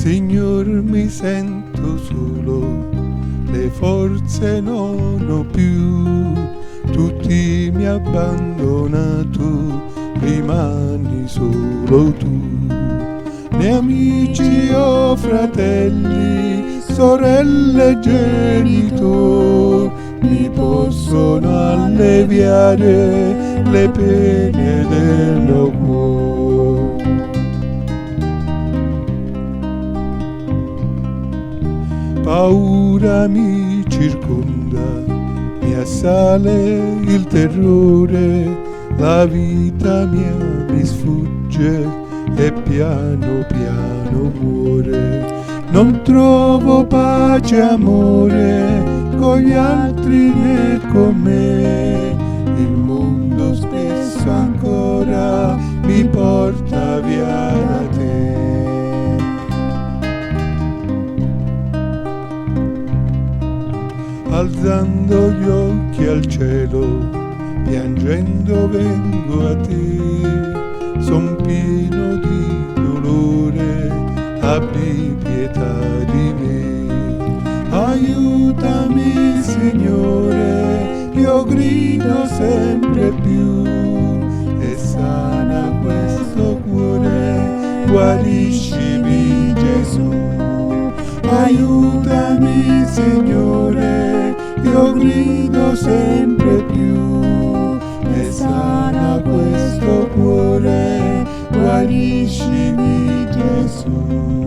Signor, mi sento solo, le forze non ho più, tutti mi abbandonato, rimani solo tu. Né amici o fratelli, sorelle, genitori, mi possono alleviare le pene del mio cuore. Paura mi circonda, mi assale il terrore, la vita mia mi sfugge e piano piano muore. Non trovo pace e amore con gli altri né con me, il mondo spesso ancora mi porta via da te. Alzando gli occhi al cielo, piangendo vengo a te, son pieno di dolore, abbi pietà di me. Aiutami, Signore, io grido sempre più, e sana questo cuore, guariscimi Gesù. Aiutami, Signore, io grido sempre più, e sana questo cuore, guariscimi Gesù.